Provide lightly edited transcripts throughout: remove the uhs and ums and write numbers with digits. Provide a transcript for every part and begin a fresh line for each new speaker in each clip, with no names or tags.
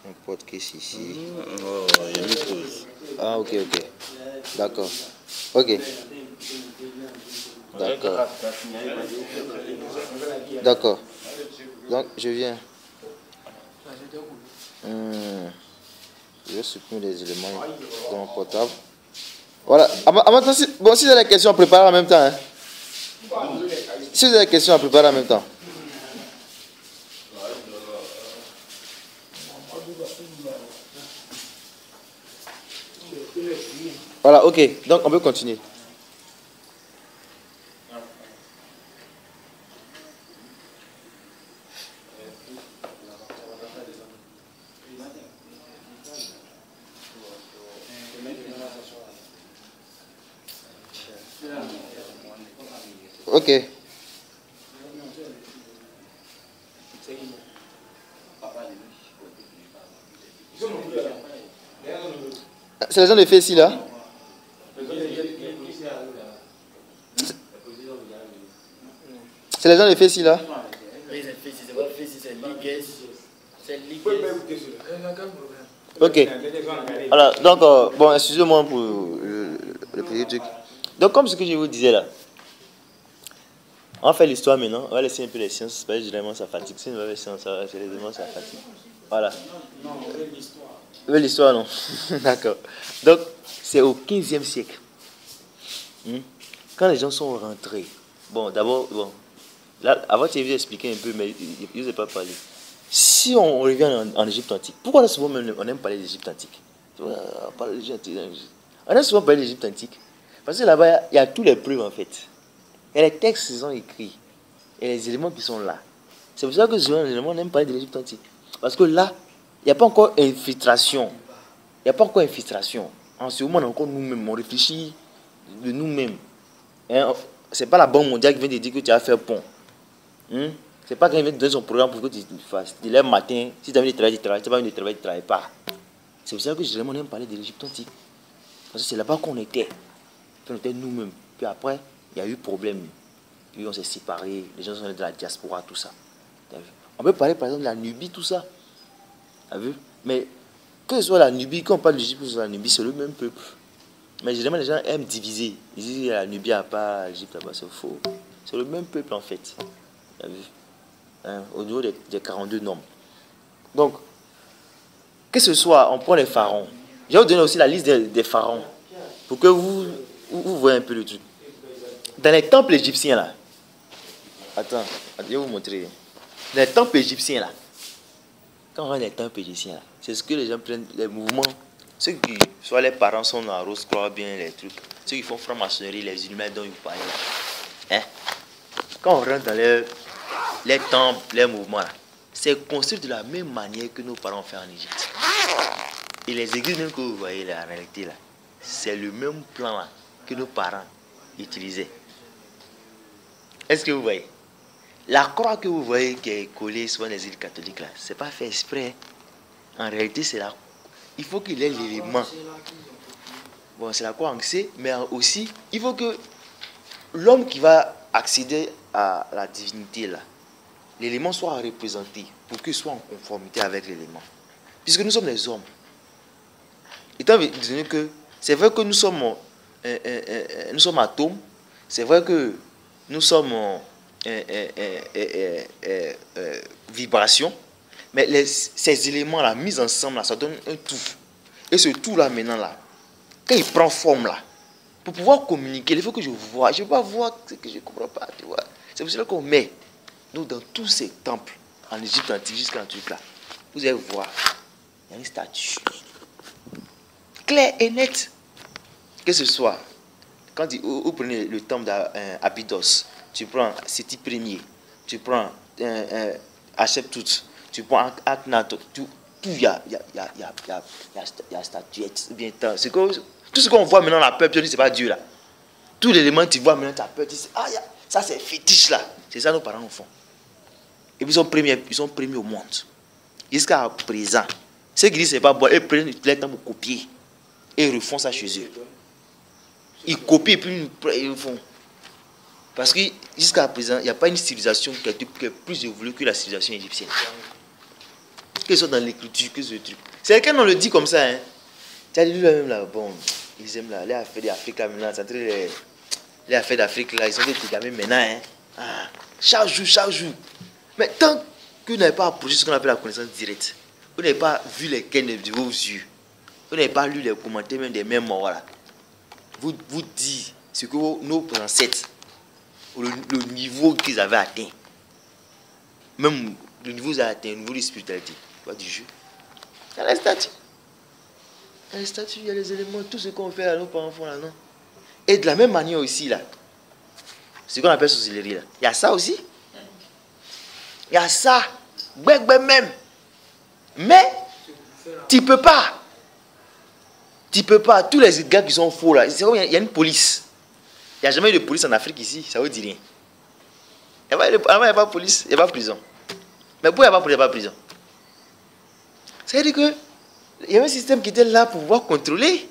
N'importe qu'est-ce ici.
Oh, j'ai mis pause.
Ah, ok. D'accord. Ok. D'accord. Donc, je viens. Je vais supprimer les éléments dans mon portable. Voilà. Maintenant, si vous avez des questions, préparez en même temps. Hein. Si vous avez des questions, préparez en même temps. Voilà, ok. Donc, on peut continuer. Ok. C'est les gens de fait ici, là? C'est les gens de fait ici, là? Ok. Alors, donc, bon, excusez-moi pour le petit truc. Donc, comme ce que je vous disais là, on va faire l'histoire maintenant. On va laisser un peu les sciences, parce que généralement ça fatigue. Si on va faire les sciences, c'est les éléments, ça fatigue. Voilà. Non, on veut l'histoire. Oui, l'histoire, non. D'accord. Donc, c'est au 15e siècle. Quand les gens sont rentrés, bon, d'abord, bon, là, avant, tu as expliqué un peu, mais je ne vous ai pas parlé. Si on revient en Égypte antique, pourquoi souvent même on aime parler d'Égypte antique? On aime souvent parler d'Égypte antique. Parce que là-bas, il y a tous les preuves en fait. Et les textes qui sont écrits. Et les éléments qui sont là. C'est pour ça que souvent, on aime parler de l'Égypte antique. Parce que là, il n'y a pas encore infiltration. Il n'y a pas encore infiltration. En ce moment, encore nous-mêmes, on réfléchit de nous-mêmes. Hein? C'est pas la Banque mondiale qui vient te dire que tu vas faire pont. C'est pas quand il vient te donner son programme pour que tu le fasses. Tu lèves matin, si tu as envie de travailler, tu travailles. Si tu n'as pas envie de travailler, tu ne travailles pas. C'est pour ça que généralement on aime parler de l'Égypte antique. Parce que c'est là-bas qu'on était. On était nous-mêmes. Puis après, il y a eu problème. Puis on s'est séparés. Les gens sont de la diaspora, tout ça. On peut parler par exemple de la Nubie, tout ça. Tu as vu? Mais que ce soit la Nubie, quand on parle de l'Égypte, que ce soit la Nubie, c'est le même peuple. Mais généralement, les gens aiment diviser. Ils disent la Nubie à part, l'Égypte là-bas, c'est faux. C'est le même peuple en fait. Tu as vu? Hein? Au niveau des 42 normes. Donc, que ce soit, on prend les pharaons. Je vais vous donner aussi la liste des pharaons. Pour que vous voyez un peu le truc. Dans les temples égyptiens là. Attends, je vais vous montrer. Dans les temples égyptiens là. Quand on regarde les temples égyptiens là, c'est ce que les gens prennent, les mouvements. Ceux qui, soit les parents sont dans Rose Croix, bien les trucs. Ceux qui font franc-maçonnerie, les humains dont ils parlent là. Hein? Quand on rentre dans les temples, les mouvements là, c'est construit de la même manière que nos parents ont fait en Égypte. Et les églises même que vous voyez là, en réalité là, c'est le même plan là que nos parents utilisaient. Est-ce que vous voyez? La croix que vous voyez qui est collée sur les îles catholiques là, c'est pas fait exprès. En réalité, c'est là. Il faut qu'il ait l'élément. Bon, c'est la croix en C, mais aussi, il faut que l'homme qui va accéder à la divinité là, l'élément soit représenté pour qu'il soit en conformité avec l'élément. Puisque nous sommes les hommes. Étant donné que c'est vrai que nous sommes atomes, c'est vrai que nous sommes vibrations, mais ces éléments-là, mis ensemble, là, ça donne un tout. Et ce tout-là, maintenant, là, quand il prend forme, là, pour pouvoir communiquer, il faut que je vois. Je ne peux pas voir ce que je ne comprends pas, tu vois. C'est pour cela qu'on met, nous, dans tous ces temples, en Égypte antique, jusqu'à un truc là, vous allez voir, il y a une statue. Clair et net. Que ce soit, quand vous prenez le temple d'Abydos, tu prends Séti Premier, tu prends Hatshepsut, tu prends Akhenaton, tout il y a statuette. Tout ce qu'on voit maintenant, la peur, tu dis, c'est pas Dieu là. Tous les éléments que tu vois maintenant, tu as peur, tu dis, ah, ça c'est fétiche là. C'est ça nos parents font. Et puis ils sont premiers au monde. Jusqu'à présent, ceux qui disent c'est pas bon, ils prennent le temps pour copier. Et ils refont ça chez eux. Ils copient et puis ils le font. Parce que jusqu'à présent, il n'y a pas une civilisation qui est plus évoluée que la civilisation égyptienne. qu'ils sont dans l'écriture, que ce truc. C'est quand on le dit comme ça, hein. Tu as dit lui-même là, bon, ils aiment là, les affaires d'Afrique là maintenant, c'est entre les affaires d'Afrique là, ils sont des gamins maintenant, hein. Ah, chaque jour, chaque jour. Mais tant que vous n'avez pas approché ce qu'on appelle la connaissance directe, vous n'avez pas vu les gains de vos yeux, vous n'avez pas lu les commentaires même des mêmes morts, voilà. Vous dites ce que nos ancêtres, le niveau qu'ils avaient atteint, même le niveau qu'ils avaient atteint, le niveau de spiritualité, pas du jeu. Il y a les statues. Il y a les statues, il y a les éléments, tout ce qu'on fait à nos parents font là, non. Et de la même manière aussi, là, ce qu'on appelle sorcellerie, là, il y a ça aussi. Il y a ça, même. Mais, tu peux pas. Tu peux pas. Tous les gars qui sont faux là, il y a une police. Il n'y a jamais eu de police en Afrique ici, ça veut dire rien. Il n'y a pas de police, il n'y a pas de prison. Mais pourquoi il n'y a pas de police, il n'y a pas de prison? Ça veut dire que il y avait un système qui était là pour pouvoir contrôler.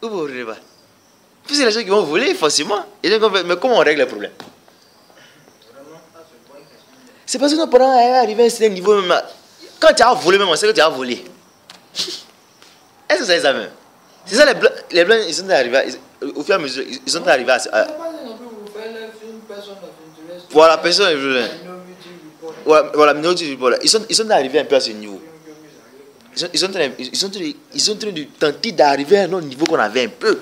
Où vous ne pas. Puis c'est les gens qui vont voler, forcément. Mais comment on règle le problème? C'est parce que nos parents arrivent à un certain niveau même. Quand tu as volé, même on sait que tu as volé. Est-ce que c'est ça même? C'est ça les blancs, ils sont arrivés, au fur et à mesure, ils sont arrivés à... Voilà, personne est venu. Voilà, Minority Report. Ils sont arrivés un peu à ce niveau. Ils sont en train de tenter d'arriver à un autre niveau qu'on avait un peu.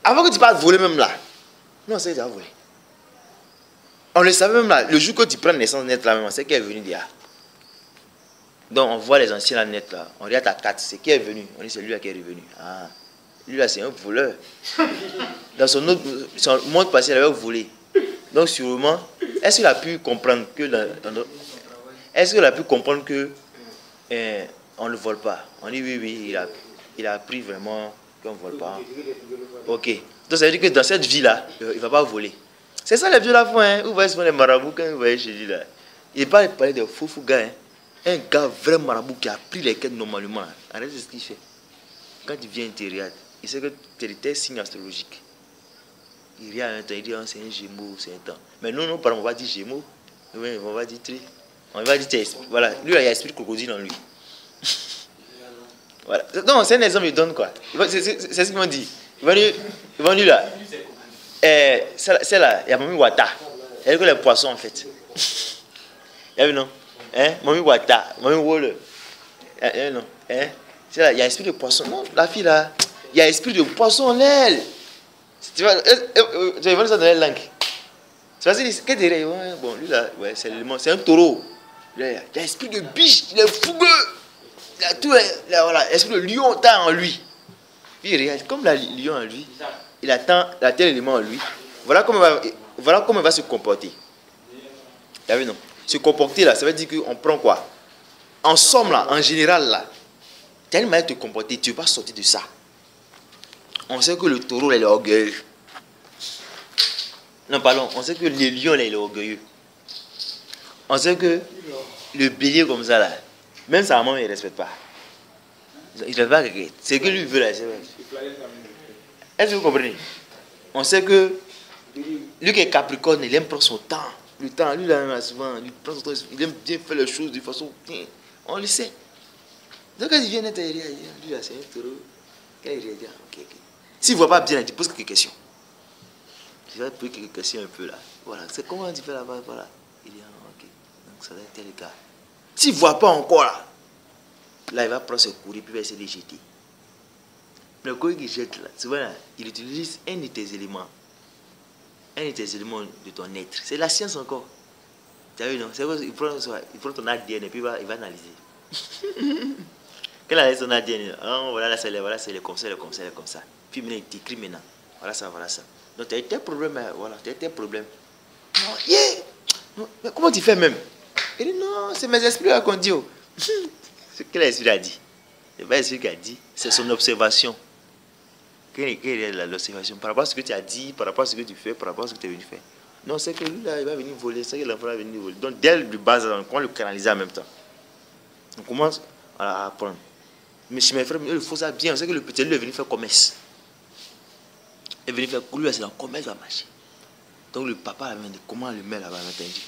Avant que tu parles voler même là. Non, c'est déjà volé. On le savait même là. Le jour que tu prends naissance net là même, c'est qui est venu déjà. Donc on voit les anciens là net là. On regarde ta carte, c'est qui est venu. On dit c'est lui là qui est revenu. Ah, lui là c'est un voleur. Dans son monde passé, il avait volé. Donc sûrement, est-ce qu'il a pu comprendre que est-ce qu'il a pu comprendre que on ne vole pas? On dit oui, il a appris vraiment qu'on ne vole pas. Ok. Donc ça veut dire que dans cette vie-là, il ne va pas voler. C'est ça les vieux là font, hein. Vous voyez souvent les marabouts quand vous voyez chez lui là. Il n'est pas parler de faux gars, hein. Un gars vrai marabout qui a pris les quêtes normalement. Arrête ce qu'il fait. Quand il vient intérieur, il sait que tu es signe astrologique. Il vient à un temps, il dit c'est un gémeaux, c'est un temps. Mais nous, on va dire gémeaux, on va dire tri. On va dire, voilà, lui là, il y a esprit de crocodile en lui. Voilà. Non, c'est un exemple, il donne quoi. C'est ce qu'ils m'ont dit. Ils vont dire là. C'est là, il y a Mami Wata. Il y a que les poissons en fait. Il y a vu non? Mami Wata, Mami Wole. Non. C'est là, il y a esprit de poisson. Non, la fille là, il y a esprit de poisson en elle. Tu vas ça dans la langue. Tu vas dire, qu'est-ce que bon, lui là, ouais, c'est un taureau. Il y a l'esprit de biche, il est fougueux. Il a tout, voilà, l'esprit de lion en lui. Puis il regarde, comme la lion en lui, il attend tel élément en lui. Voilà comment il va se comporter. Tu as vu non? Se comporter là, ça veut dire qu'on prend quoi? En somme là, en général là, tu as une manière de te comporter, tu ne veux pas sortir de ça. On sait que le taureau là, il est orgueilleux. Non, pardon, on sait que le lion là, il est orgueilleux. On sait que le bélier comme ça là, même sa maman il ne respecte pas. Il ne va pas regretter. C'est que lui veut là. Est-ce que vous comprenez? On sait que lui qui est Capricorne, il aime prendre son temps. Le temps, lui là souvent, il prend son temps, il aime bien faire les choses de façon. On le sait. Donc quand il vient à l'intérieur, lui là c'est un taureau. Quand il regarde, ok. S'il ne voit pas bien, il pose quelques questions. Je vais te poser quelques questions un peu là. Voilà, c'est comment tu fais là-bas, voilà. Il dit, ok, donc ça va être tel cas. S'il ne voit pas encore là, il va prendre ses courriers puis il va essayer de les jeter. Le courrier qu'il jette là, souvent là, il utilise un de tes éléments. Un de tes éléments de ton être. C'est la science encore. Tu as vu non? C'est quoi, il prend ton ADN et puis il va analyser. Quand il a son ADN, voilà c'est comme ça. Puis maintenant il t'écrit maintenant. Voilà ça. Donc tu as tel problème, voilà, tu as tel problème. Non, non, mais comment tu fais même? Il dit non, c'est mes esprits là qu'on dit. Oh. Ce que l'esprit a dit. C'est pas l'esprit qui a dit, c'est son observation. Quelle est l'observation? Par rapport à ce que tu as dit, par rapport à ce que tu fais, par rapport à ce que tu es venu faire. Non, c'est que lui là, il va venir voler, c'est que l'enfant va venir voler. Donc dès le bas, on commence à le canaliser en même temps. On commence à apprendre. Mais chez mes frères, il faut ça bien. On sait que le petit, lui est venu faire commerce. Il est venu faire lui, c'est dans le commerce va marcher. Donc le papa a dit comment le met là-bas, il dit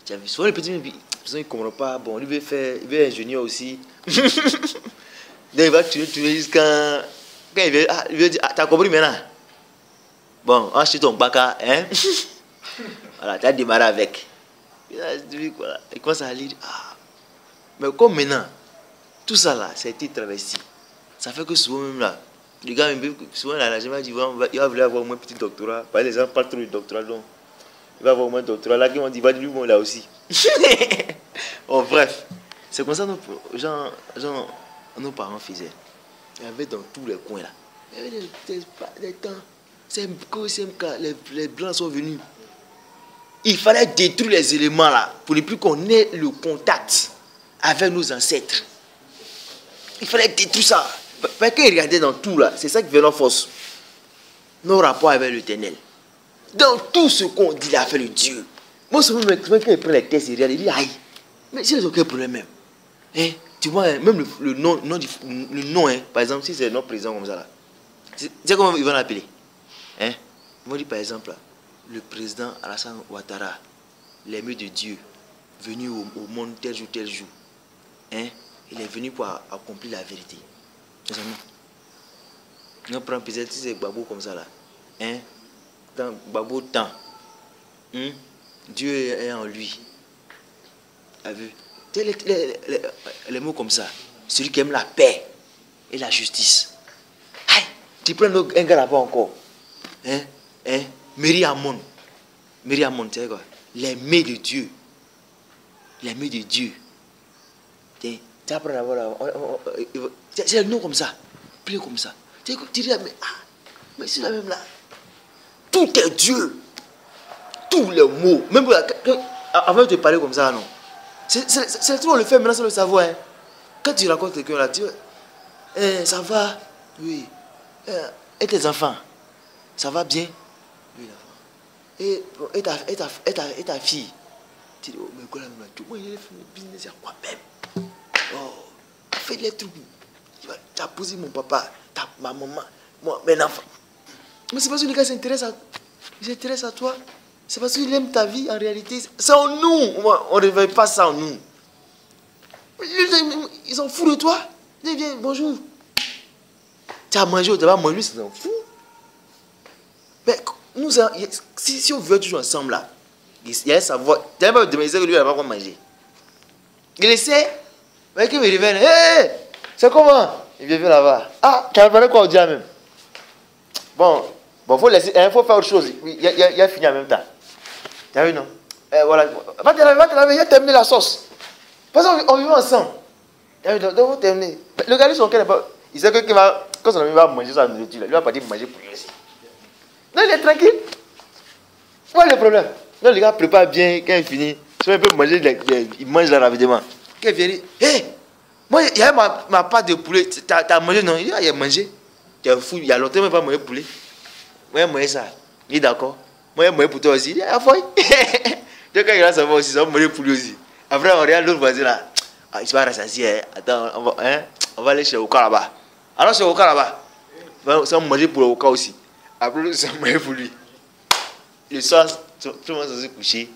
Tu as vu, souvent les petits, ils ne comprennent pas. Bon, lui veut être ingénieur aussi. Donc il va tourner jusqu'à. Quand il veut dire, ah, t'as compris maintenant? Bon, ensuite ton bac, hein? Voilà, tu as démarré avec. Il commence à lire. Ah. Mais comme maintenant, tout ça là, ça a été travesti. Ça fait que souvent même là, les gars, souvent là, la gente dit, il va vouloir avoir au moins un petit doctorat. Par exemple, les gens parlent trop de doctorat, donc il va avoir au moins un doctorat. Là, qui vont dire, il va dire, lui, là aussi. Bon, bref, c'est comme ça que nos parents faisaient. Il y avait dans tous les coins là. Il y avait des temps. CMK, les blancs sont venus. Il fallait détruire les éléments là pour ne plus qu'on ait le contact avec nos ancêtres. Il fallait détruire ça. Parce qu'ils regardaient dans tout là, c'est ça qui fait leur force. Nos rapports avec l'Éternel. Dans tout ce qu'on dit, il a fait le Dieu. Moi, souvent, quand il prend les tests, il regarde, il dit, aïe, mais c'est aucun problème même. Hein? Tu vois, hein, même le nom hein, par exemple, si c'est notre président comme ça là, tu sais comment ils vont l'appeler? Hein? Ils vont dire par exemple, là, le président Alassane Ouattara, l'aimé de Dieu, venu au monde tel jour, tel jour. Hein? Il est venu pour accomplir la vérité. On prend peut-être si c'est Gbagbo comme ça là. Hein? Dans Gbagbo temps. Dieu est en lui. A vu? Les mots comme ça. Celui qui aime la paix et la justice. Aïe! Tu prends un gars là-bas encore. Hein? Myriamon. Myriamon, tu sais quoi? L'aimé de Dieu. L'aimé de Dieu. Tu apprends d'abord là. C'est le nom comme ça. Plus comme ça. Tu dis, mais c'est la même là. Tout est Dieu. Tous les mots. Même avant de te parler comme ça, non. C'est tout, on le fait maintenant sans le savoir. Hein. Quand tu racontes quelqu'un là, tu dis, ça va? Oui. Et tes enfants? Ça va bien? Oui, l'enfant. Et ta fille? Tu dis, oh, mais quoi là, moi, il a fait le business à quoi même? Oh, fais les trucs. Tu as posé mon papa, ma maman, moi, mes enfants. Mais c'est parce que les gars s'intéressent à toi. C'est parce qu'il aime ta vie en réalité. C'est en nous. On ne réveille pas ça en nous. Ils s'en foutent de toi. Dis viens, bonjour. Tu as mangé ou tu n'as pas mangé, ils s'en foutent. Mais nous, si on veut toujours ensemble là, il y a un savoir. Tu n'as pas demandé que lui, il n'a pas quoi manger. Il essaie. Mais qu'il me révèle. Hé, c'est comment? Il vient là-bas. Ah, tu as parlé quoi au dia même? Bon, faut laisser, faut faire autre chose. Il a fini en même temps. Tu as vu, non? Voilà. Va te laver, il a terminé la sauce. Parce qu'on vit ensemble. Tu as vu, donc faut terminer. Le gars, il sait que quand son ami va manger sa nourriture, lui va partir manger pour lui aussi. Non, il est tranquille. Voilà le problème. Non, le gars prépare bien, quand il finit, si il peut manger, il mange là rapidement. Quand il vient, il dit, hé, moi, il y a ma part de poulet. Tu as mangé, non? Il dit, il a mangé. Tu es fou, il y a longtemps, il n'a pas mangé poulet. Moi, j'ai mangé ça. Il est d'accord. Moi, j'ai mangé pour toi aussi. Il dit, ah, foi. Donc, quand il va savoir aussi, ça va manger poulet aussi. Après, on regarde l'autre voisin là. Ah, il se va rassasier. Attends, on va aller chez Oka là-bas. Alors, chez Oka là-bas, ça va manger pour le Oka aussi. Après, ça va manger pour lui. Le soir, tout le monde s'est couché.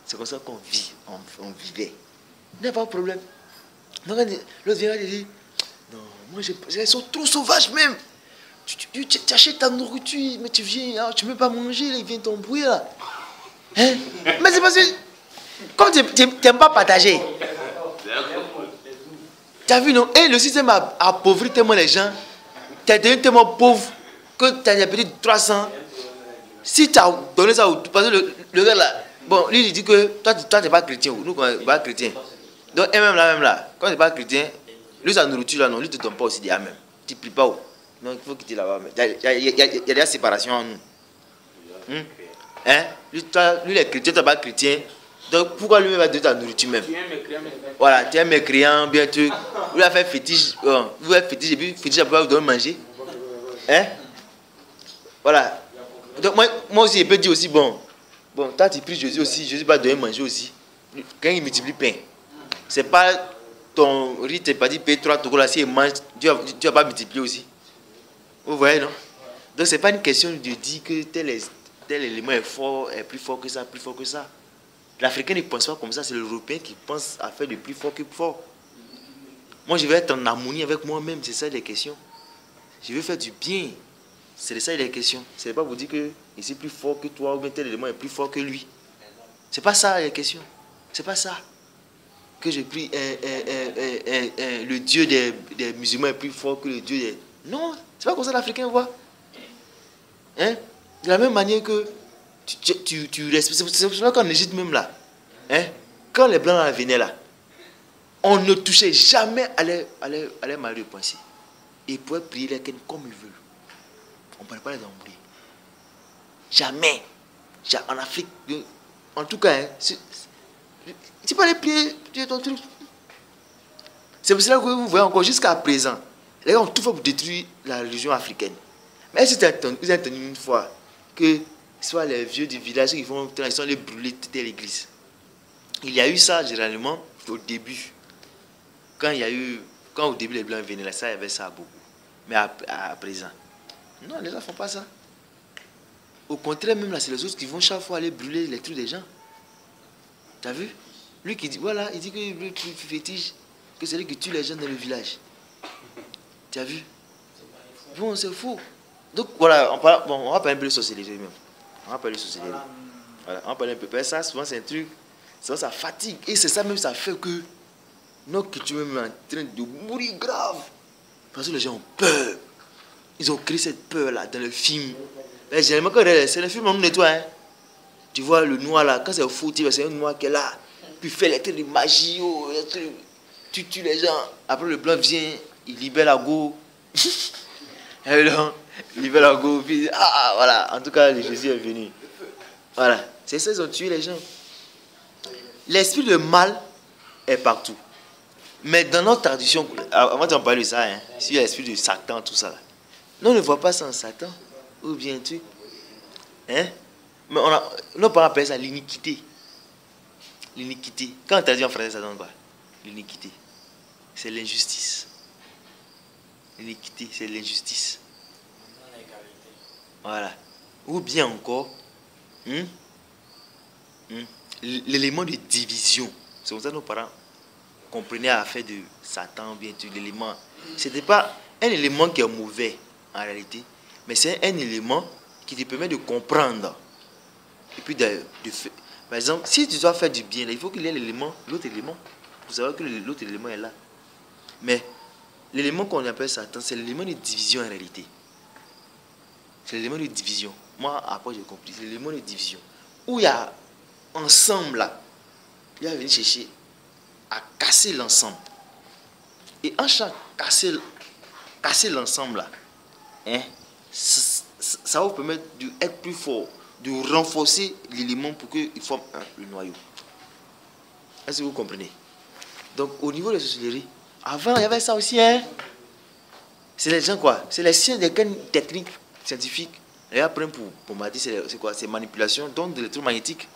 C'est comme ça qu'on vit. On vivait. Il n'y a pas de problème. Donc, l'autre vient et dit, non, moi, ils sont trop sauvages même. Tu achètes ta nourriture, mais tu viens, tu ne peux pas manger, là, il vient t'embrouiller là. Hein? Mais c'est parce que, comme tu n'aimes pas partager. Tu as vu, non? Et le système a appauvri tellement les gens. Tu es devenu tellement pauvre que tu as peut-être 300. Si tu as donné ça, parce que le gars là, bon, lui il dit que toi tu n'es pas chrétien, nous on n'est pas chrétien. Donc, et même là, quand tu n'es pas chrétien, lui sa nourriture là, non, lui ne te donne pas aussi des même. Tu ne plies pas où. Donc il faut quitter là-bas. Il y a de la séparation en nous. Hein? Lui les chrétiens, tu n'es pas chrétien. Donc pourquoi lui va donner ta nourriture même? Voilà, tu es un mécréant, bien truc. Lui a fait fétiche, vous avez fétiche et puis fétiche après vous donner manger. Hein? Voilà. Donc moi aussi je peux dire aussi, bon, toi tu pries Jésus aussi, Jésus va donner manger aussi. Quand il multiplie pain, c'est pas ton riz, tu pas dit payer 3 tokos là, si il mange, tu vas pas multiplier aussi. Vous voyez, non? Donc c'est pas une question de dire que tel élément est fort, est plus fort que ça, plus fort que ça. L'Africain ne pense pas comme ça, c'est l'Européen qui pense à faire de plus fort que fort. Moi, je vais être en harmonie avec moi-même, c'est ça les questions. Je veux faire du bien. C'est de ça les questions. Ce n'est pas vous dire que je suis plus fort que toi ou bien tel élément est plus fort que lui. C'est pas ça les questions. C'est pas ça. Que je prie le Dieu des musulmans est plus fort que le Dieu des... Non, c'est pas comme ça l'Africain voit. Hein? De la même manière que tu respectes. C'est pour cela qu'en Égypte même là, hein? Quand les Blancs venaient là, on ne touchait jamais à leur mari de pensée. Ils pouvaient prier les Ken comme ils veulent. On ne parlait pas les embrouiller. Jamais. En Afrique, en tout cas, hein, tu peux aller prier ton truc. C'est pour cela que vous voyez encore jusqu'à présent, les gens ont tout fait pour détruire la religion africaine. Mais est-ce que vous avez entendu une fois que soit les vieux du village qui font transition, les brûler toute l'église? Il y a eu ça généralement au début. Quand au début les Blancs venaient là, ça, il y avait ça beaucoup. Mais à présent, non, les gens ne font pas ça. Au contraire, même là, c'est les autres qui vont chaque fois aller brûler les trucs des gens. Tu as vu? Lui qui dit, voilà, il dit que le plus fétiche, que c'est lui qui tue les gens dans le village. Tu as vu? Bon, c'est faux. Donc voilà, on va parler un peu de sorcellerie même. On va parler de sorcellerie. Voilà, on va parler un peu. Ça, souvent, c'est un truc, ça fatigue. Et c'est ça même, ça fait que notre culture même est en train de mourir grave. Parce que les gens ont peur. Ils ont créé cette peur-là dans le film. Mais généralement, quand c'est le film, on nous nettoie. Hein. Tu vois, le noir là, quand c'est fou, c'est un noir qui est là. Puis il fait les trucs de magie. Oh, tu tues les gens. Après, le blanc vient, il libère la go. Il libère la go. Puis, voilà. En tout cas, Jésus est venu. Voilà. C'est ça, ils ont tué les gens. L'esprit de mal est partout. Mais dans notre tradition, avant d'en parler de ça, hein, sur l'esprit de Satan, tout ça, là, nous ne voit pas ça en Satan. Ou bien tu. Hein? Mais nos parents appellent ça l'iniquité. L'iniquité. Quand on t'a dit en français, ça donne quoi? L'iniquité. C'est l'injustice. L'iniquité, c'est l'injustice. Voilà. Ou bien encore, l'élément de division. C'est comme ça que nos parents comprenaient à faire de Satan, bien sûr, l'élément. Ce n'était pas un élément qui est mauvais, en réalité, mais c'est un élément qui te permet de comprendre. Et puis par exemple, si tu dois faire du bien, il faut qu'il y ait l'autre élément, pour savoir que l'autre élément est là. Mais l'élément qu'on appelle Satan, c'est l'élément de division en réalité. C'est l'élément de division. Moi, après j'ai compris, c'est l'élément de division. Où il y a ensemble là, il va venir chercher à casser l'ensemble. Et en chaque casser l'ensemble là, hein, ça va vous permettre d'être plus fort, de renforcer l'élément pour qu'il forme le noyau. Est-ce que vous comprenez? Donc au niveau de la sorcellerie, avant il y avait ça aussi, hein. C'est les gens quoi? C'est les sciences des techniques scientifiques. Et après pour m'a dit c'est quoi? C'est manipulation, donc de l'électromagnétique.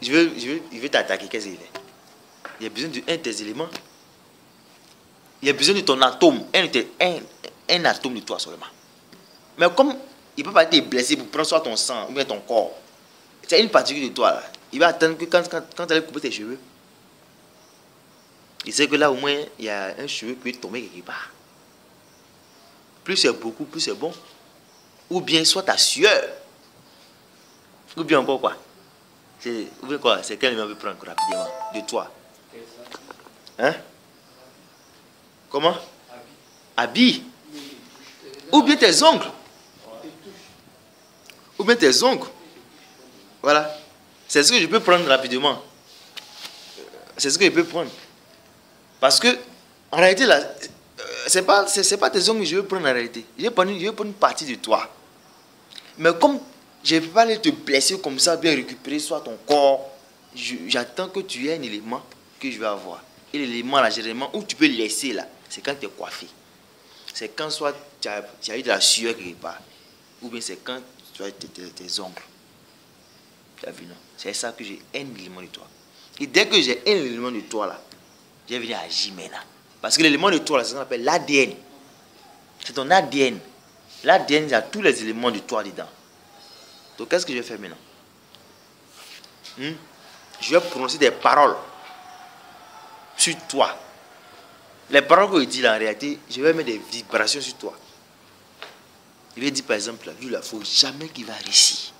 Je vais t'attaquer, qu'est-ce qu'il fait? Il y a besoin d'un des éléments. Il y a besoin de ton atome, un atome de toi seulement. Mais comme il ne peut pas te blesser pour prendre soit ton sang ou bien ton corps, c'est une particule de toi là. Il va attendre que quand tu allais couper tes cheveux, il sait que là au moins il y a un cheveu qui peut tomber quelque part. Plus c'est beaucoup, plus c'est bon. Ou bien soit ta sueur. Ou bien encore quoi. Ou bien quoi, c'est quel élément veut prendre rapidement de toi. Hein? Comment? Habille. Ou bien tes ongles. Ou bien tes ongles. Voilà. C'est ce que je peux prendre rapidement. C'est ce que je peux prendre. Parce que, en réalité, là, c'est pas tes ongles que je veux prendre en réalité. Je veux prendre une partie de toi. Mais comme je ne peux pas aller te blesser comme ça, bien récupérer soit ton corps, j'attends que tu aies un élément que je vais avoir. Et l'élément là, généralement, où tu peux laisser là, c'est quand tu es coiffé. C'est quand soit tu as eu de la sueur quelque part. Ou bien c'est quand tu as tes ongles. Tu as vu, non? C'est ça que j'ai un élément de toi. Et dès que j'ai un élément de toi là, je vais venir agir maintenant. Parce que l'élément de toi là, c'est ce qu'on appelle l'ADN. C'est ton ADN. L'ADN, il y a tous les éléments de toi dedans. Donc qu'est-ce que je vais faire maintenant? je vais prononcer des paroles sur toi. Les paroles que je dis là, en réalité, je vais mettre des vibrations sur toi. Je vais dire par exemple, lui, il ne faut jamais qu'il va réussir.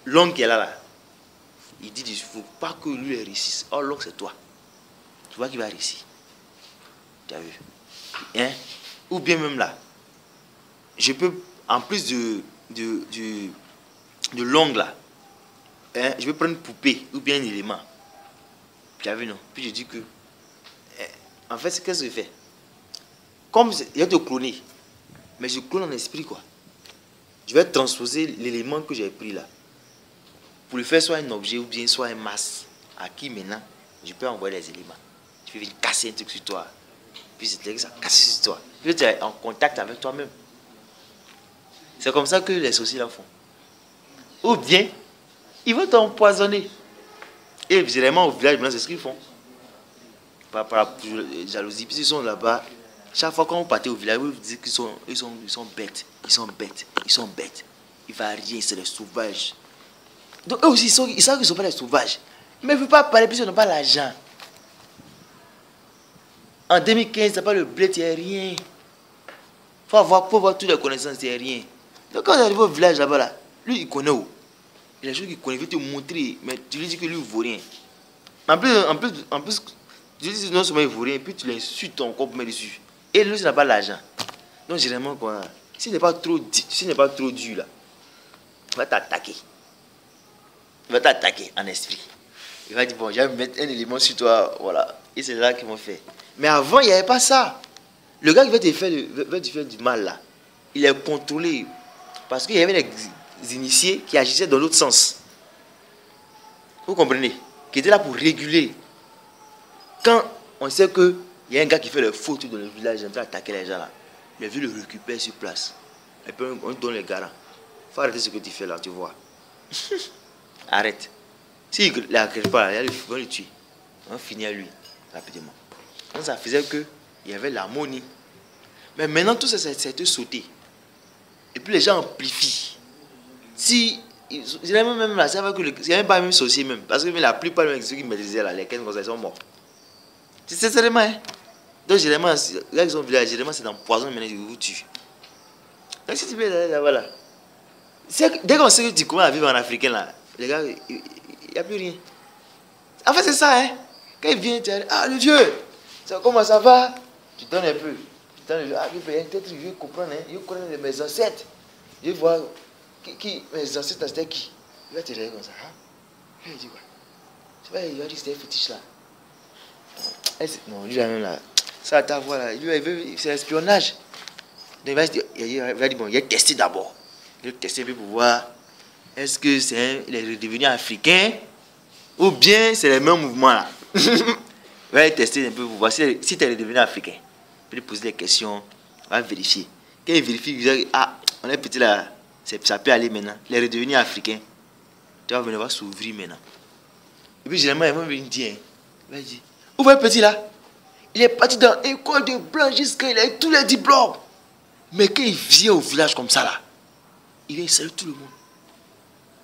L'homme qui est là, il dit, il ne faut pas que lui réussisse. Oh, l'homme, c'est toi. Tu vois qu'il va réussir. Tu as vu? Hein? Ou bien même là, je peux, en plus de l'ongle là, hein, je vais prendre une poupée ou bien un élément. Tu as vu, non? Puis je dis que, en fait, qu'est-ce que je fais? Comme il y a de cloner, mais je clone en esprit, quoi. Je vais transposer l'élément que j'ai pris là, pour le faire soit un objet ou bien soit un masse, à qui maintenant, je peux envoyer les éléments. Je vais casser un truc sur toi. Puis c'est ça, casser sur toi. Puis tu es en contact avec toi-même. C'est comme ça que les sorciers la font. Ou bien, ils vont t'empoisonner. Et généralement, au village, c'est ce qu'ils font. Par jalousie. Puis ils sont là-bas. Chaque fois qu'on vous partez au village, vous dites qu'ils sont bêtes. Ils sont bêtes. Ils sont bêtes. Il ne va rien, c'est des sauvages. Donc eux aussi, ils savent qu'ils ne sont pas des sauvages. Mais il ne faut pas parler, puisqu'ils n'ont pas l'argent. En 2015, ça pas le blé, il n'y a rien. Il faut avoir toutes les connaissances, il n'y a rien. Donc quand on arrive au village là-bas, là, lui, il connaît où? Il y a des choses qu'il connaît, il veut te montrer, mais tu lui dis que lui, il ne vaut rien. En plus, tu lui dis non seulement il ne vaut rien, puis tu l'insultes encore pour mettre dessus. Et lui, il n'a pas l'argent. Donc généralement, quoi, s'il n'est pas trop dur, là, il va t'attaquer. Il va t'attaquer en esprit. Il va dire, bon, je vais mettre un élément sur toi, voilà. Et c'est là qu'ils vont faire. Mais avant, il n'y avait pas ça. Le gars qui va te faire du mal, là, il est contrôlé. Parce qu'il y avait des initiés qui agissaient dans l'autre sens. Vous comprenez? Qui étaient là pour réguler. Quand on sait qu'il y a un gars qui fait le faute dans le village, en train d'attaquer les gens là, les vieux le récupèrent sur place. Et puis on donne les garants. Il faut arrêter ce que tu fais là, tu vois. Arrête. S'il n'arrête pas, ils vont le tuer. On finit à lui, rapidement. Donc ça faisait qu'il y avait l'harmonie. Mais maintenant, tout ça, ça a été sauté. Et puis les gens amplifient. Si, même là, ça veut que il n'y a même pas même sorcier même. Parce que la plupart de ceux qui maîtrisaient là, les 15 ils sont morts. C'est vraiment, hein. Donc généralement, là ils sont village, généralement c'est d'empoisonner, maintenant ils vous tuent. Donc si tu veux là, voilà. Dès qu'on sait que tu commences à vivre en africain là, les gars, il n'y a plus rien. En fait c'est ça, hein. Quand il vient, tu dis, ah le vieux, comment ça va? Tu donnes un peu. Tu donnes le vieux, ah peut-être je vais comprendre, hein. Je connais mes ancêtres. Je vais voir mes ancêtres c'était qui. Il va te regarder comme ça, hein. Il dit quoi? C'est pas, il va dire que c'était un fétiche là. Non, lui là même là, ça à ta voix là, c'est l'espionnage. Donc il va dire, bon, il a testé d'abord. Il a testé pour voir est-ce que il est redevenu africain ou bien c'est les mêmes mouvements là. Il va tester un peu pour voir si tu es redevenu africain. Il va poser des questions, on va vérifier. Quand il vérifie, il dit, ah, on est petit là, ça peut aller maintenant. Il est redevenu africain. Tu vas venir s'ouvrir maintenant. Et puis généralement, il va venir dire, il va dire, où va le petit là? Il est parti dans l'école de blanc jusqu'à il a eu tous les diplômes. Mais quand il vient au village comme ça là, il vient saluer tout le monde.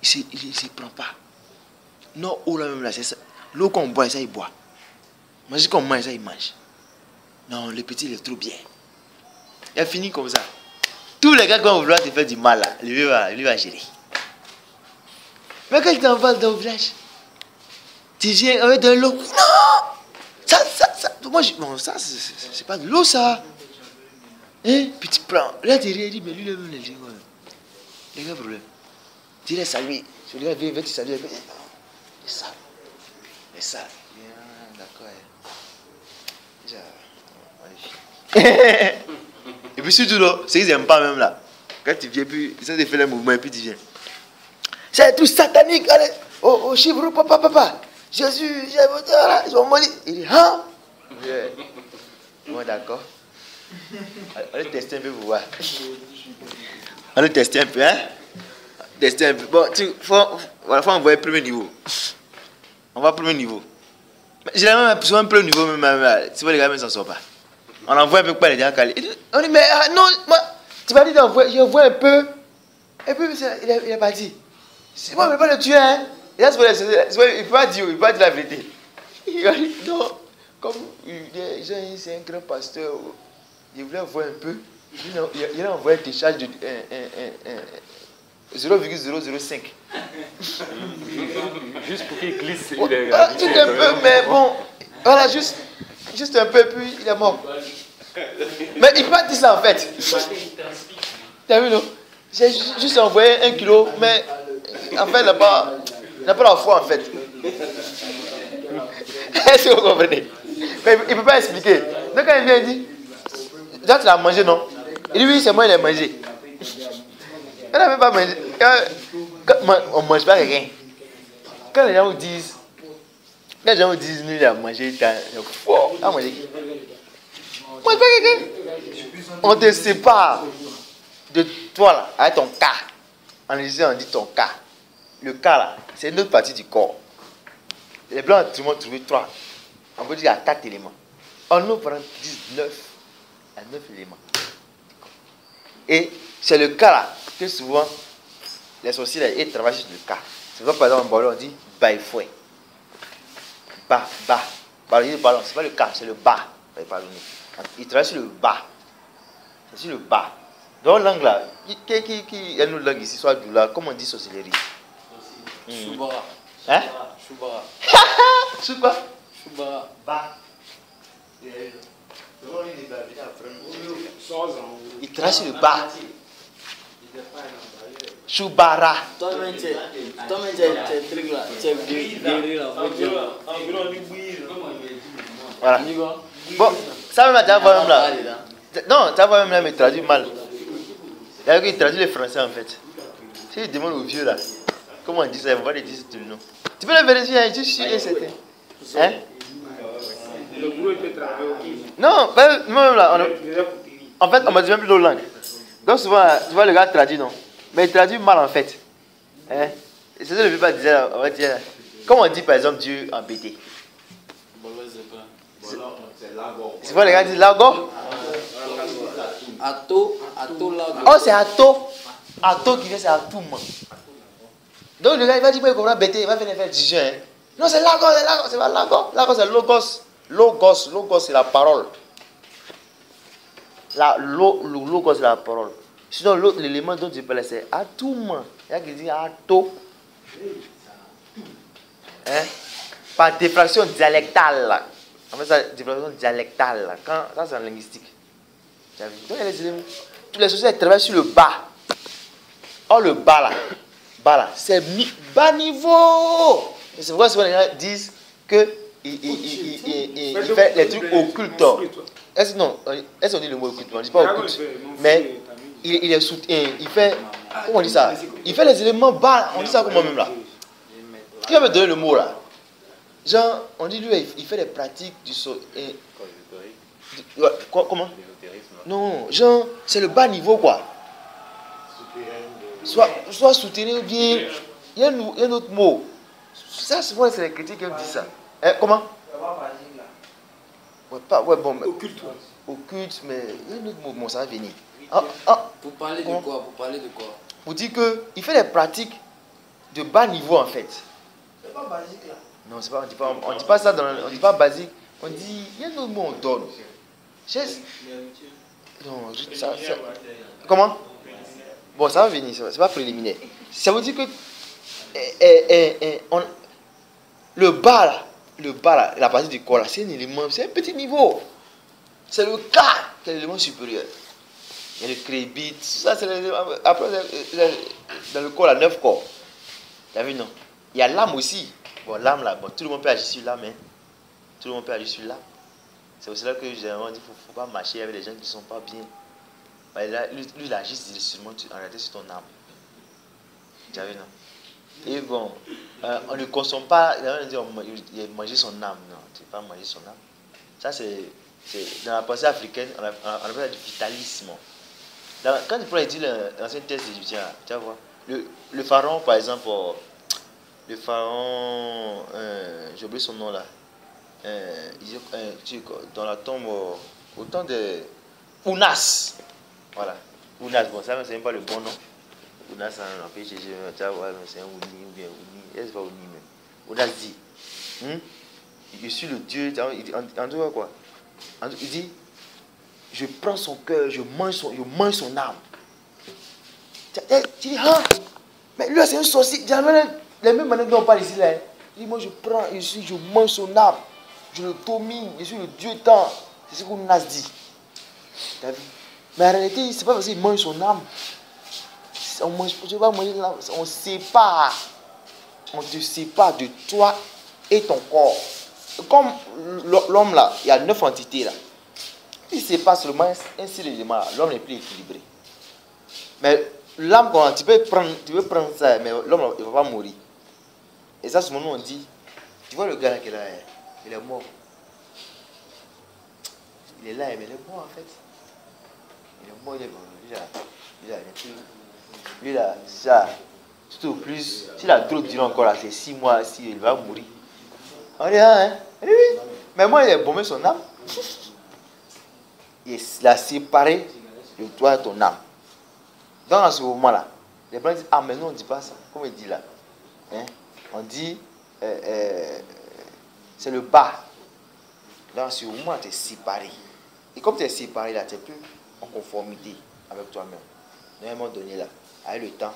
Il ne se prend pas. Non, eau là même là, c'est ça. L'eau qu'on boit, ça il boit. Manger qu'on mange, ça il mange. Non, le petit il est trop bien. Il a fini comme ça. Tous les gars qui vont vouloir te faire du mal là, lui va gérer. Mais quand il t'envoie dans le village, tu viens avec de l'eau. Non! Ça, moi, bon, ça, c'est pas de l'eau, ça. Hein? Puis tu prends. Là, tu dis, mais lui, le même, il dit, il y a un problème. Tu les saluer. Celui-là vient te saluer. C'est ça. C'est ça. D'accord. Magnifique. Et puis surtout, c'est qu'ils n'aiment pas même là. Quand tu viens, puis ils ont fait le mouvement et puis tu viens. C'est tout satanique. Allez, au chiffre, papa. Jésus, ils ont moli. Il dit, hein? Bon, d'accord. On va tester un peu pour voir. On va tester un peu, hein? Tester un peu. Bon, il faut envoyer le premier niveau. On va au premier niveau. Généralement, sur un premier niveau, même, tu vois, les gars ne s'en sortent pas. On envoie un peu quoi les gens calés. On dit, mais non, moi, tu m'as dit d'envoyer, j'envoie un peu. Et puis, il est parti. C'est moi, je ne vais pas le tuer, hein. Et là, il ne peut pas dire la vérité. Il a dit, non, comme c'est un grand pasteur, il voulait voir un peu. Il a envoyé un décharge de 0,005.
Juste pour qu'il glisse.
Tout un peu, mais bon, voilà, juste un peu, puis il est mort. Mais il peut pas dire ça en fait. T'as vu, non? J'ai juste envoyé 1 kilo, mais en fait, il n'a pas la foi en fait. Est-ce que vous comprenez? Mais il ne peut pas expliquer. Donc quand il vient, il dit, toi tu l'as mangé, non? Il dit, oui, c'est moi, il a mangé. Elle n'a même pas mangé. On ne mange pas rien. Quand les gens vous disent, nous, il a mangé, c'est fort. On mange pas quelqu'un. On te sépare de toi, là, avec ton cas. En Égypte, on dit ton cas. Le cas, là, c'est une autre partie du corps. Les blancs ont trouvé 3. On peut dire à 4 éléments. En nous, par exemple, 19 à 9 éléments. Et c'est le cas, là, que souvent, les sorciers, ils travaillent sur le cas. C'est pourquoi, par exemple, en ballon, on dit baïfoué. Bas. Ballon, c'est pas le cas, c'est le bas. Ils travaillent sur le bas. C'est sur le bas. Dans l'angle là, qui est une autre langue ici, soit du là, comment on dit sorcellerie?
Choubara.
Hein?
Choubara.
Chou quoi?
Choubara.
Bas. Il travaille sur le bas. Choubara.
Toi-même, tu es truc là. Tu es guéri là.
Voilà. Bon, ça même là, tu vas même là. Non, tu vas même là, mais traduit mal. Il traduit le français en fait. Si il demande au vieux là, comment on dit ça, il va lui dire tout le nom. Tu peux le vérifier, hein, je suis sûr et certain. Hein?
Le boulot peut travailler.
Non, même là, en fait, on m'a dit même plus d'autres langues. Donc souvent, tu vois le gars traduit, non? Mais il traduit mal en fait. Hein? C'est ça que le vieux pas dire, on va dire. Comment on dit par exemple Dieu en BT? C'est quoi les gars disent lago?
Ato lago.
Oh, c'est Ato. Ato qui vient, c'est Atoum. Donc le gars, il va dire, il comprend BT, il va venir faire du hein. Non, c'est lago, c'est pas lago. Lago, c'est logos. Logos, c'est la parole. Logos, c'est la parole. Sinon, l'autre élément dont tu parles, c'est Atoum. Il y a qui dit Ato. Hein? Par défraction dialectale. On fait ça, défraction dialectale. Ça, c'est en linguistique. Donc, tous les sociétés travaillent sur le bas. Or, le bas là, c'est bas niveau. Et c'est pourquoi souvent les gens disent que il fait les trucs occultes. Est-ce qu'on dit le mot occulte? On ne dit pas occulte. Mais il est soutien. Il fait. Comment on dit ça? Il fait les éléments bas. On dit ça comment même là? Qui va me donner le mot là? Genre, on dit lui, il fait des pratiques du saut. Comment? Non, genre, c'est le bas niveau quoi. Soit souterrain ou bien. Il y a un autre mot. Ça, souvent, c'est les chrétiens qui ont dit ça. Comment? Ouais, bon. Occulte, mais il y a un autre mot. Bon, ça va venir.
Pour parler de quoi?
Pour dire qu'il fait des pratiques de bas niveau en fait.
C'est pas basique là.
Non, c'est pas, on dit pas ça, on dit pas basique. On dit, il y a un autre mot, on donne. Non, ça, comment? Bon, ça va venir, c'est pas préliminaire. Ça veut dire que le bas là, la partie du corps là, c'est un élément, c'est un petit niveau. C'est le cas qui est l'élément supérieur. Il y a le crébit, ça c'est l'élément. Après, dans le corps là, 9 corps. T'as vu, non? Il y a l'âme aussi. Bon, l'âme là, bon, tout le monde peut agir sur l'âme, hein. Tout le monde peut agir sur l'âme. C'est aussi là que généralement dit qu'il ne faut pas marcher avec des gens qui ne sont pas bien. Là, lui, il agit seulement en réalité sur ton âme. Tu as vu, non? Et bon, on ne consomme pas, il a mangé son âme. Non, tu ne peux pas manger son âme. Ça, c'est dans la pensée africaine, on appelle ça du vitalisme. Quand tu prends l'ancien texte égyptien, tu vas voir, le pharaon, par exemple, le pharaon, j'ai oublié son nom là, dans la tombe, au temps de Ounas. Voilà. Ounas, bon, ça, c'est même pas le bon nom. on a ça, on a fait chez eux, tu vois, c'est un Ouni ou bien Ouni, est-ce pas Ouni même? On a dit, je suis le Dieu, en tout cas quoi? Il dit, je prends son cœur, je mange son âme. Tu dis, ah, mais lui c'est un sorcier. Les mêmes manières dont on parle ici là. Il dit, moi je prends, je mange son âme, je le domine, je suis le Dieu temps. C'est ce qu'on a dit. T'as vu? Mais en réalité, c'est pas parce qu'il mange son âme. On mange, je vais pas manger l'âme, on sépare. On te sépare de toi et ton corps. Comme l'homme là, il y a 9 entités là. Il sépare seulement un seul élément, l'homme n'est plus équilibré. Mais l'âme, tu peux prendre ça, mais l'homme il ne va pas mourir. Et ça, ce moment on dit, tu vois le gars là qui est là, il est mort. Il est là, mais il est mort en fait. Il est mort, il est mort. Lui là, ça, tout au plus, s'il a trop duré encore là, c'est 6 mois, si il va mourir. On dit, hein? Oui. Mais moi, il a bombé son âme. Il l'a séparé de toi et ton âme. Donc, à ce moment-là, les blancs disent, ah, mais non, on ne dit pas ça. Comme il dit là. Hein? On dit, c'est le bas. Dans ce moment, tu es séparé. Et comme tu es séparé là, tu n'es plus en conformité avec toi-même. À un moment donné là, avec le temps,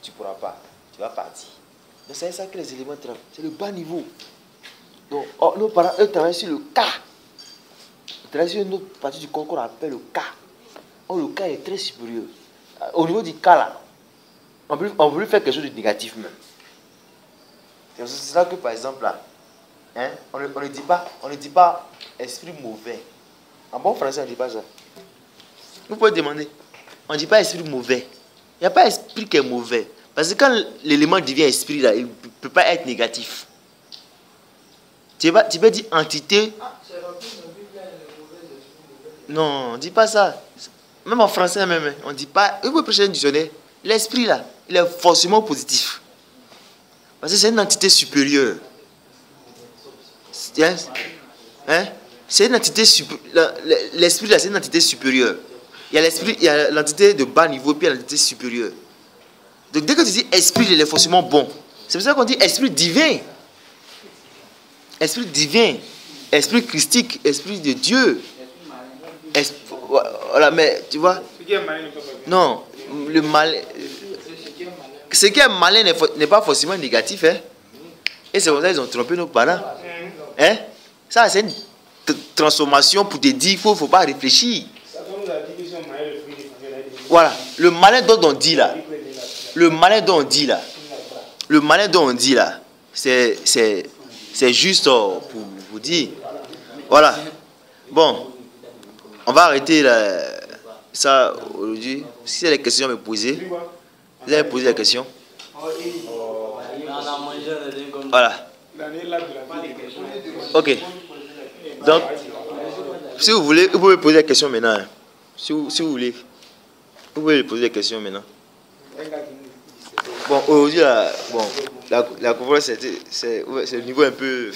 tu ne pourras pas. Tu vas partir. Donc c'est ça que les éléments travaillent. C'est le bas niveau. Donc nos parents, eux, travaillent sur le cas. Ils travaillent sur une autre partie du corps qu'on appelle le cas. Or, le cas est très supérieur. Au niveau du cas là, on peut lui faire quelque chose de négatif même. C'est là que par exemple là, hein, on ne dit pas esprit mauvais. En bon français, on ne dit pas ça. Vous pouvez demander. On ne dit pas esprit mauvais. Il n'y a pas esprit qui est mauvais. Parce que quand l'élément devient esprit, là, il ne peut pas être négatif. Tu peux dire entité. Non, on ne dit pas ça. Même en français, même, on ne dit pas. Vous pouvez prêcher un dictionnaire. L'esprit, là, il est forcément positif. Parce que c'est une entité supérieure. Hein? C'est une entité supérieure. L'esprit, là, c'est une entité supérieure. Il y a l'esprit, il y a l'entité de bas niveau, puis il y a l'entité supérieure. Donc dès que tu dis esprit, il est forcément bon. C'est pour ça qu'on dit esprit divin. Esprit divin. Esprit christique. Esprit de Dieu. Voilà, mais tu vois. Non, le mal. Ce qui est malin n'est pas forcément négatif. Hein? Et c'est pour ça qu'ils ont trompé nos parents. Hein? Ça, c'est une transformation pour te dire qu'il ne faut pas réfléchir. Voilà, le malin dont on dit là. Le malin dont on dit là, c'est juste pour vous dire. Voilà. Bon, on va arrêter là, ça aujourd'hui. Si vous avez des questions à me poser, vous allez poser des questions. Voilà. Ok. Donc, si vous voulez, vous pouvez poser des questions maintenant. Hein. Si vous voulez, vous pouvez poser des questions maintenant. Bon, aujourd'hui, la conférence, c'est le niveau un peu...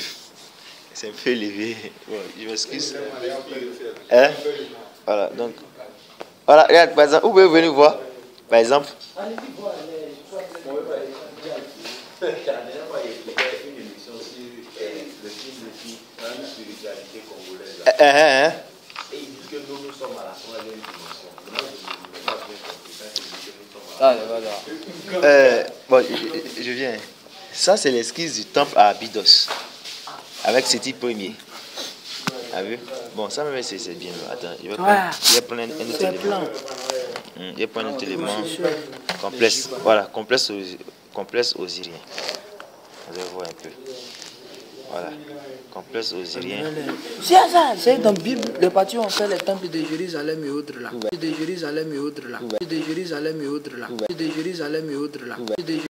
C'est un peu élevé. Bon, je m'excuse. Hein? Voilà, donc... Voilà, regarde, par exemple, vous pouvez venir voir. Par exemple...
Et il dit que nous sommes à la troisième dimension.
Bon, je viens. Ça, c'est l'esquisse du temple à Abydos. Avec ce type premier. Ah vu? Bon, ça même c'est bien. Attends, il va prendre un autre élément. Il va prendre un autre élément. Complexe. Voilà, complexe osirien. Vous allez voir un peu. Voilà. Complexe osirien.
C'est ça, c'est dans la Bible, les parties ont fait les temples de Jérusalem et autres là. De Jérusalem et autres là. De Jérusalem et autres là. De Jérusalem et autres là.